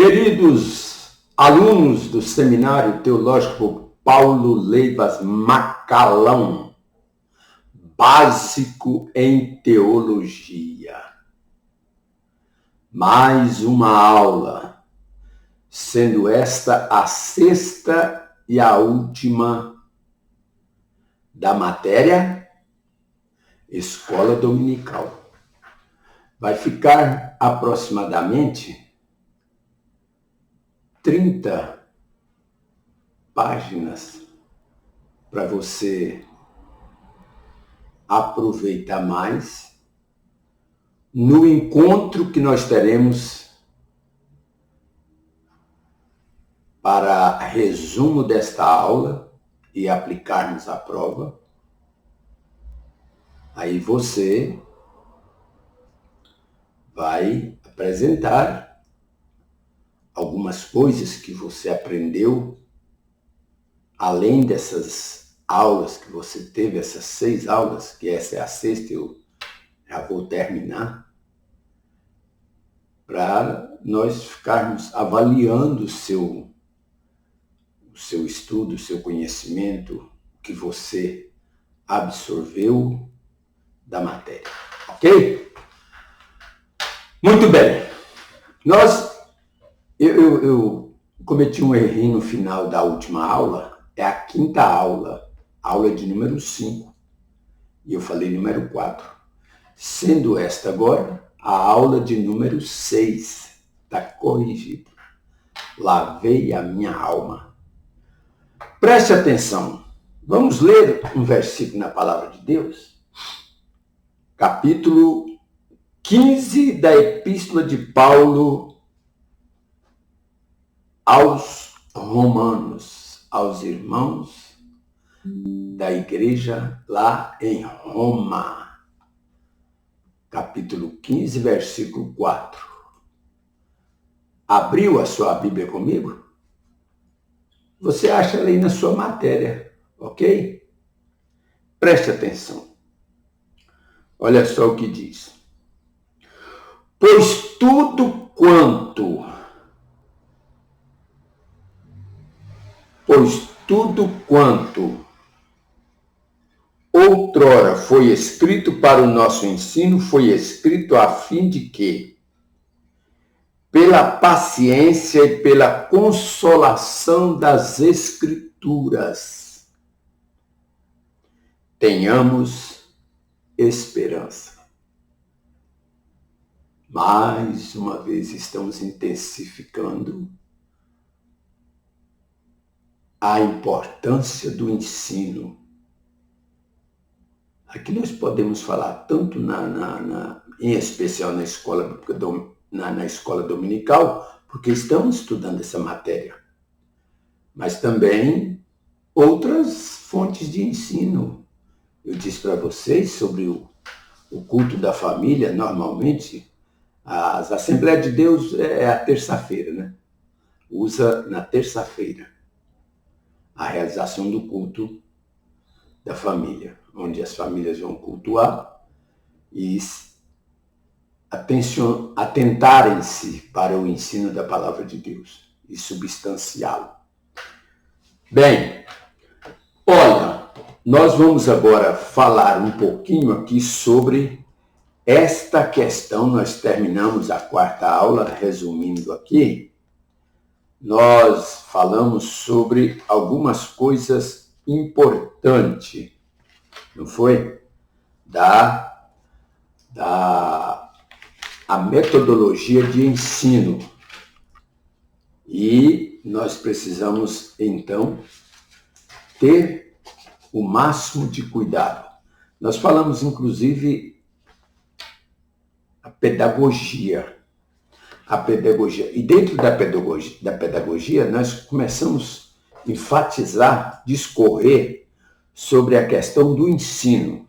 Queridos alunos do Seminário Teológico Paulo Leivas Macalão, básico em teologia. Mais uma aula, sendo esta a sexta e a última da matéria Escola Dominical. Vai ficar aproximadamente 30 páginas para você aproveitar mais no encontro que nós teremos para resumo desta aula e aplicarmos a prova. Aí você vai apresentar algumas coisas que você aprendeu, além dessas aulas que você teve, essas 6 aulas, que essa é a sexta, eu já vou terminar, para nós ficarmos avaliando o seu estudo, o seu conhecimento, o que você absorveu da matéria, ok? Muito bem. Eu cometi um errinho no final da última aula, é a quinta aula, aula de número 5, e eu falei número 4. Sendo esta agora a aula de número 6, está corrigido. Lavei a minha alma. Preste atenção, vamos ler um versículo na Palavra de Deus, capítulo 15 da Epístola de Paulo aos Romanos, aos irmãos da igreja lá em Roma. Capítulo 15, versículo 4. Abriu a sua Bíblia comigo? Você acha ela aí na sua matéria, ok? Preste atenção. Olha só o que diz. Pois tudo quanto outrora foi escrito para o nosso ensino, foi escrito a fim de que, pela paciência e pela consolação das Escrituras, tenhamos esperança. Mais uma vez estamos intensificando a importância do ensino. Aqui nós podemos falar tanto em especial na escola dominical, porque estamos estudando essa matéria, mas também outras fontes de ensino. Eu disse para vocês sobre o culto da família. Normalmente, as Assembleias de Deus é a terça-feira, né? Usa na terça-feira a realização do culto da família, onde as famílias vão cultuar e atentarem-se para o ensino da palavra de Deus e substanciá-lo. Bem, olha, nós vamos agora falar um pouquinho aqui sobre esta questão. Nós terminamos a 4ª aula, resumindo aqui, nós falamos sobre algumas coisas importantes, não foi? A metodologia de ensino. E nós precisamos, então, ter o máximo de cuidado. Nós falamos, inclusive, a pedagogia. E dentro da pedagogia, nós começamos a enfatizar, discorrer sobre a questão do ensino.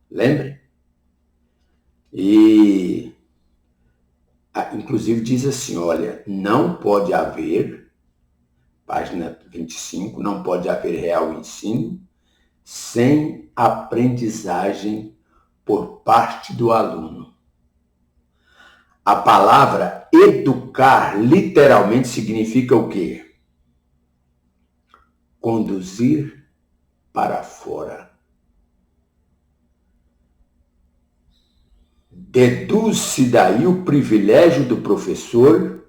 Lembre? E, inclusive, diz assim, olha, não pode haver, página 25, não pode haver real ensino sem aprendizagem por parte do aluno. A palavra educar literalmente significa o quê? Conduzir para fora. Deduz-se daí o privilégio do professor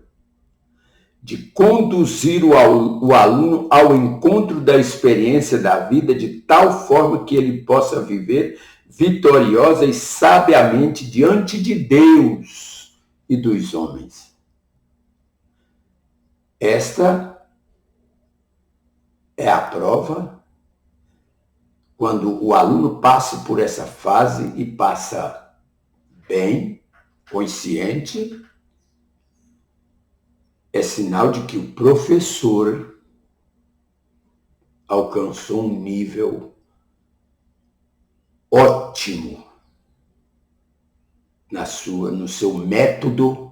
de conduzir o aluno ao encontro da experiência da vida de tal forma que ele possa viver vitoriosa e sabiamente diante de Deus e dos homens. Esta é a prova quando o aluno passa por essa fase e passa bem, consciente, é sinal de que o professor alcançou um nível ótimo no seu método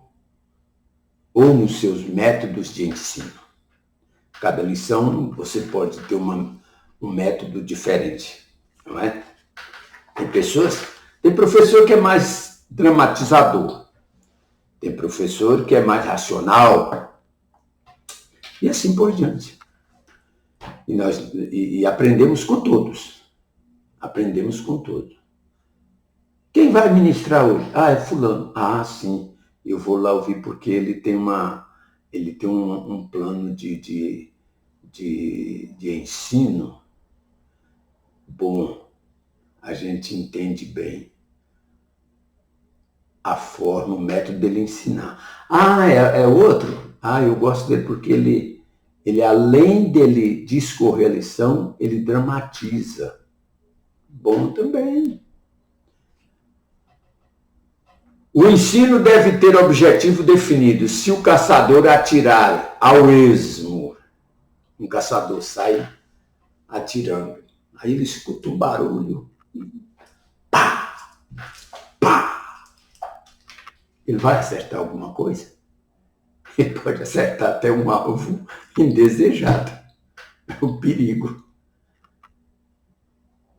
ou nos seus métodos de ensino. Cada lição você pode ter um método diferente, não é? Tem professor que é mais dramatizador, tem professor que é mais racional, e assim por diante. E aprendemos com todos. Aprendemos com todos. Quem vai ministrar hoje? Ah, é fulano. Ah, sim. Eu vou lá ouvir porque ele tem um plano de ensino bom. A gente entende bem a forma, o método dele ensinar. Ah, é outro? Ah, eu gosto dele porque ele além dele discorrer a lição, ele dramatiza. Bom também. O ensino deve ter objetivo definido. Se o caçador atirar ao esmo, um caçador sai atirando. Aí ele escuta um barulho. Pá! Pá! Ele vai acertar alguma coisa? Ele pode acertar até um alvo indesejado. É o perigo.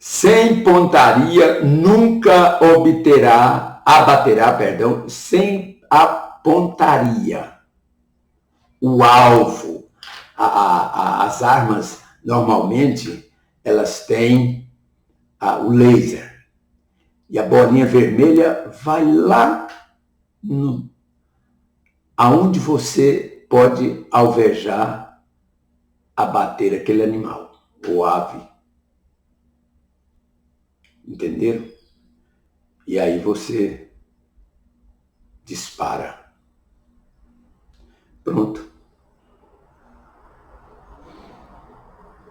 Sem pontaria nunca abaterá, sem a pontaria. O alvo. As armas, normalmente, elas têm o laser. E a bolinha vermelha vai lá aonde você pode alvejar, abater aquele animal, ou ave. Entenderam? E aí você dispara. Pronto.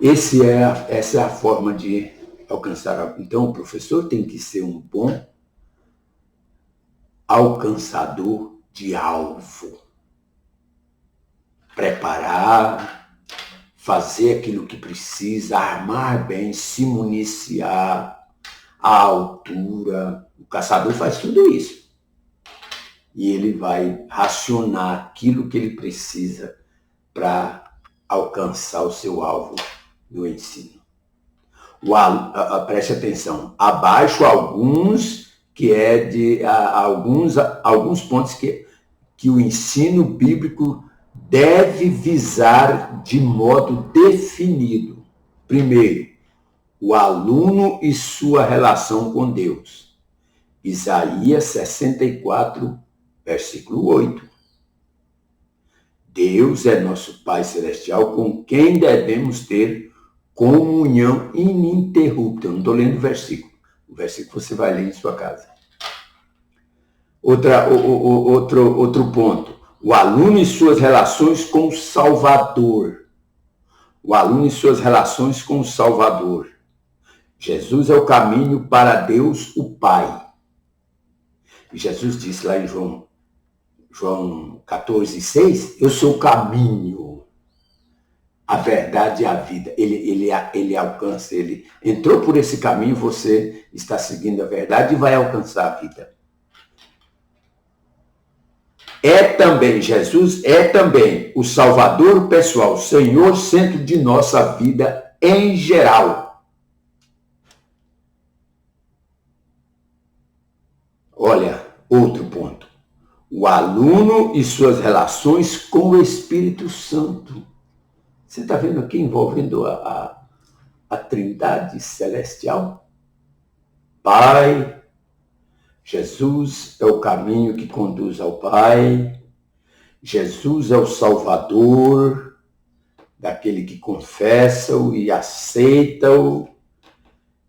Essa é a forma de alcançar. Então, o professor tem que ser um bom alcançador de alvo. Preparar, fazer aquilo que precisa, armar bem, se municiar, a altura. O caçador faz tudo isso. E ele vai racionar aquilo que ele precisa para alcançar o seu alvo no ensino. Preste atenção. Abaixo alguns que é de alguns pontos que o ensino bíblico deve visar de modo definido. Primeiro, o aluno e sua relação com Deus. Isaías 64, versículo 8. Deus é nosso Pai Celestial com quem devemos ter comunhão ininterrupta. Eu não estou lendo o versículo. O versículo você vai ler em sua casa. Outro ponto. O aluno e suas relações com o Salvador. O aluno e suas relações com o Salvador. Jesus é o caminho para Deus, o Pai. E Jesus disse lá em João 14, 6, eu sou o caminho, a verdade e a vida. Ele alcança, ele entrou por esse caminho, você está seguindo a verdade e vai alcançar a vida. Jesus é também o Salvador pessoal, o Senhor centro de nossa vida em geral. Olha, outro ponto. o aluno e suas relações com o Espírito Santo. Você está vendo aqui envolvendo a Trindade Celestial? Pai, Jesus é o caminho que conduz ao Pai. Jesus é o Salvador daquele que confessa-o e aceita-o.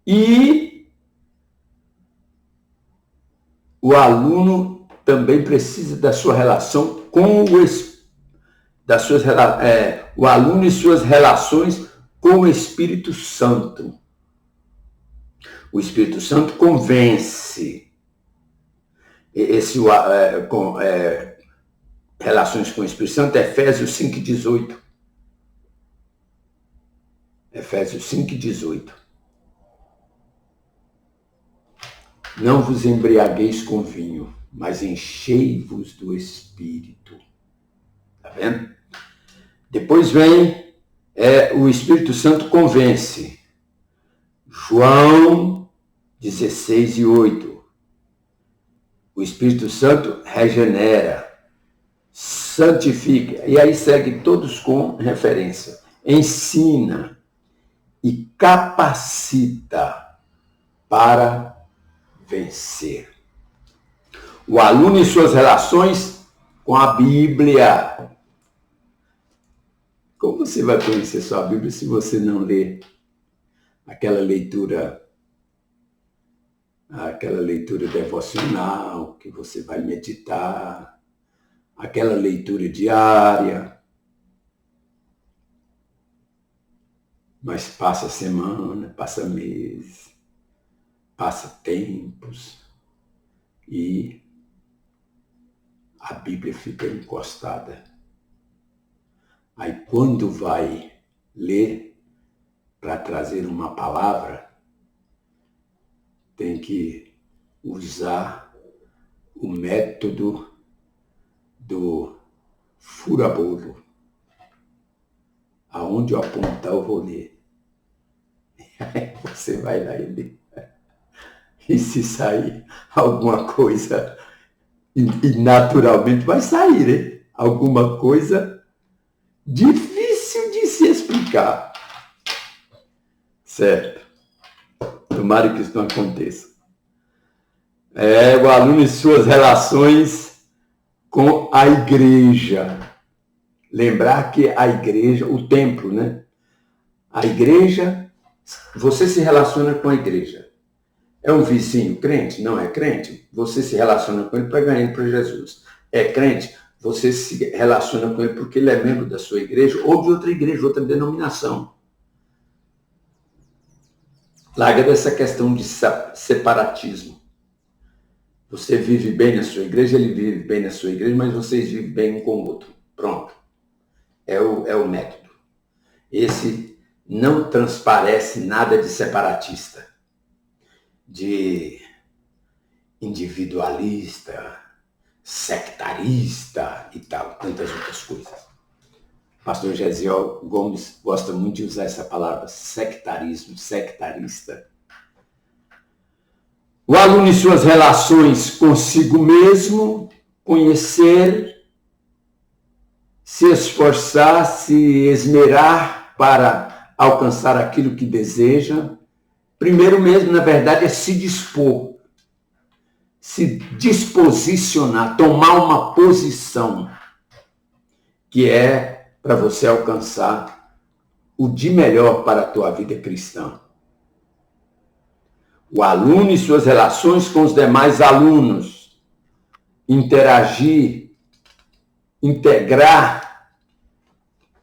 E o aluno também precisa da sua relação com o aluno e suas relações com o Espírito Santo. O Espírito Santo convence. Relações com o Espírito Santo, Efésios 5,18. Efésios 5,18. Não vos embriagueis com vinho, mas enchei-vos do Espírito. Tá vendo? Depois vem o Espírito Santo convence. João 16,8. O Espírito Santo regenera, santifica. E aí segue todos com referência. Ensina e capacita para vencer. O aluno e suas relações com a Bíblia. Como você vai conhecer sua Bíblia se você não ler aquela leitura devocional que você vai meditar, aquela leitura diária? Mas passa semana, passa mês, passa tempos e a Bíblia fica encostada. Aí quando vai ler para trazer uma palavra, tem que usar o método do fura-bolo. Aonde eu apontar, eu vou ler. E aí você vai lá e lê. E se sair alguma coisa, e naturalmente vai sair, né? Alguma coisa difícil de se explicar. Certo? Tomara que isso não aconteça. O aluno e suas relações com a igreja. Lembrar que a igreja, o templo, né? A igreja, você se relaciona com a igreja. É um vizinho crente? Não é crente? Você se relaciona com ele para ganhar ele para Jesus. É crente? Você se relaciona com ele porque ele é membro da sua igreja ou de outra igreja, outra denominação. Larga dessa questão de separatismo. Você vive bem na sua igreja, ele vive bem na sua igreja, mas vocês vivem bem um com o outro. Pronto. É o método. Esse não transparece nada de separatista, de individualista, sectarista e tal, tantas outras coisas. Pastor Gesiel Gomes gosta muito de usar essa palavra, sectarismo, sectarista. O aluno e suas relações consigo mesmo, conhecer, se esforçar, se esmerar para alcançar aquilo que deseja. Primeiro mesmo, na verdade, é se dispor, se disposicionar, tomar uma posição que é para você alcançar o de melhor para a tua vida cristã. O aluno e suas relações com os demais alunos, interagir, integrar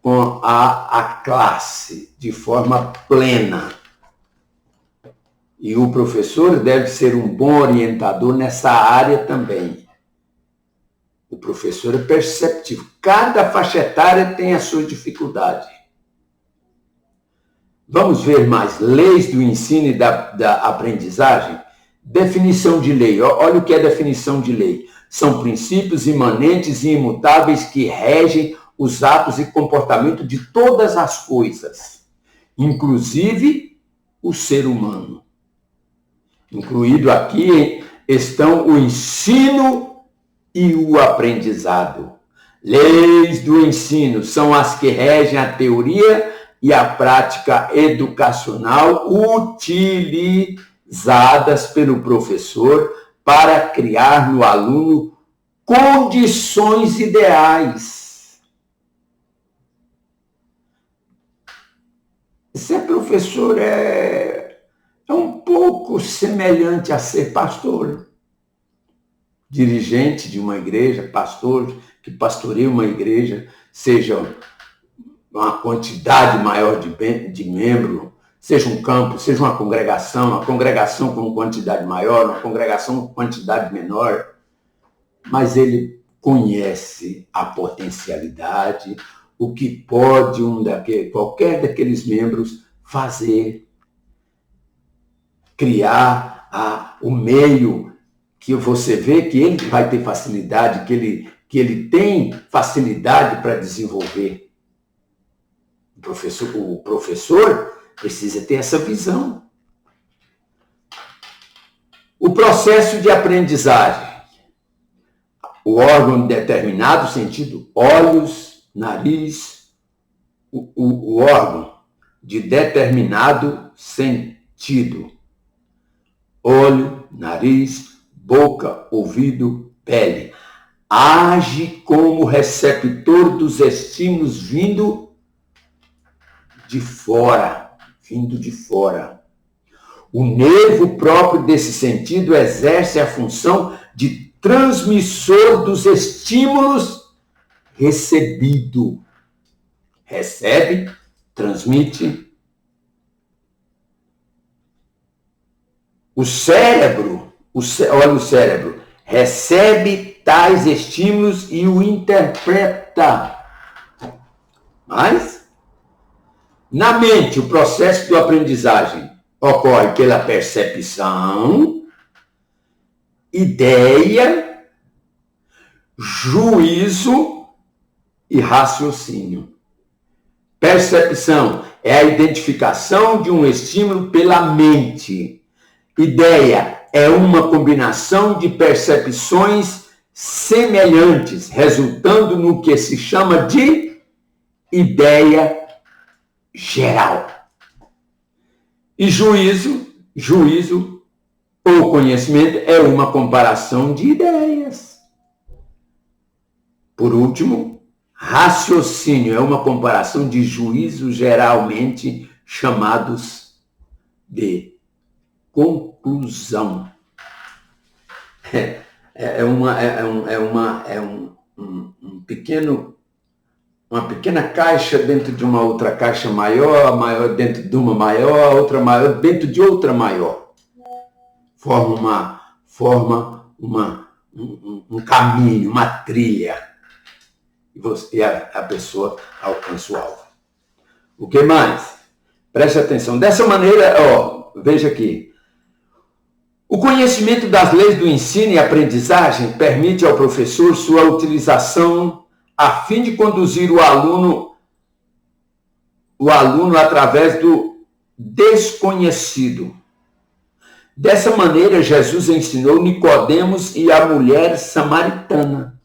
com a classe de forma plena. E o professor deve ser um bom orientador nessa área também. O professor é perceptivo. Cada faixa etária tem a sua dificuldade. Vamos ver mais leis do ensino e da aprendizagem? Definição de lei. Olha o que é definição de lei. São princípios imanentes e imutáveis que regem os atos e comportamento de todas as coisas, inclusive o ser humano. Incluído aqui estão o ensino e o aprendizado. Leis do ensino são as que regem a teoria e a prática educacional utilizadas pelo professor para criar no aluno condições ideais. Ser professor é um pouco semelhante a ser pastor. Dirigente de uma igreja, pastor que pastoreia uma igreja, seja uma quantidade maior de membros, seja um campo, seja uma congregação com quantidade maior, uma congregação com quantidade menor, mas ele conhece a potencialidade, o que pode qualquer daqueles membros fazer, criar o meio que você vê que ele vai ter facilidade, que ele tem facilidade para desenvolver. O professor precisa ter essa visão. O processo de aprendizagem. O órgão de determinado sentido, olhos, nariz, o órgão de determinado sentido. Olho, nariz, boca, ouvido, pele. Age como receptor dos estímulos vindo de fora. O nervo próprio desse sentido exerce a função de transmissor dos estímulos recebido. Recebe, transmite. O cérebro, olha o cérebro, recebe tais estímulos e o interpreta. Mas, na mente, o processo de aprendizagem ocorre pela percepção, ideia, juízo e raciocínio. Percepção é a identificação de um estímulo pela mente. Ideia é uma combinação de percepções semelhantes, resultando no que se chama de ideia geral. E juízo ou conhecimento é uma comparação de ideias. Por último, raciocínio é uma comparação de juízos geralmente chamados de conclusão. Uma pequena caixa dentro de uma outra caixa maior dentro de uma maior, outra maior dentro de outra maior. Forma um caminho, uma trilha. E a pessoa alcança o alvo. O que mais? Preste atenção. Dessa maneira, veja aqui. O conhecimento das leis do ensino e aprendizagem permite ao professor sua utilização a fim de conduzir o aluno através do desconhecido. Dessa maneira, Jesus ensinou Nicodemos e a mulher samaritana.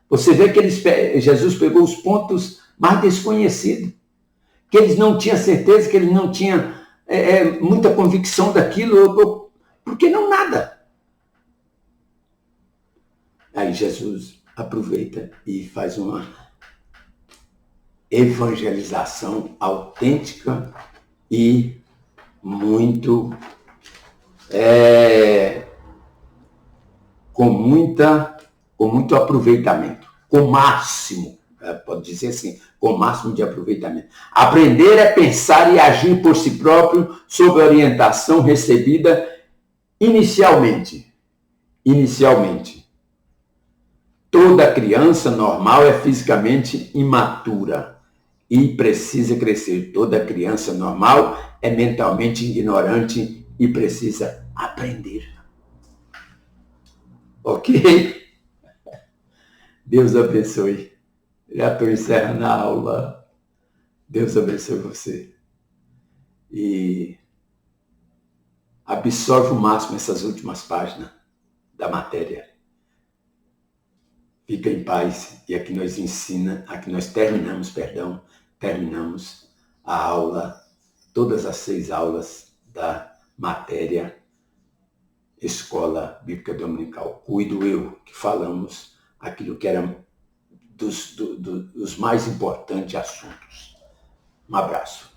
Você vê que Jesus pegou os pontos mais desconhecidos, que eles não tinham certeza, que eles não tinham muita convicção daquilo, porque não nada. Aí Jesus aproveita e faz uma evangelização autêntica e muito com muito aproveitamento, com máximo, pode dizer assim, com máximo de aproveitamento. Aprender é pensar e agir por si próprio sob a orientação recebida inicialmente. Toda criança normal é fisicamente imatura e precisa crescer. Toda criança normal é mentalmente ignorante e precisa aprender. Ok? Deus abençoe. Já estou encerrando a aula. Deus abençoe você. E absorve o máximo essas últimas páginas da matéria. Fica em paz. E aqui nós terminamos a aula, todas as 6 aulas da matéria Escola Bíblica Dominical. Cuido eu, que falamos aquilo que era dos mais importantes assuntos. Um abraço.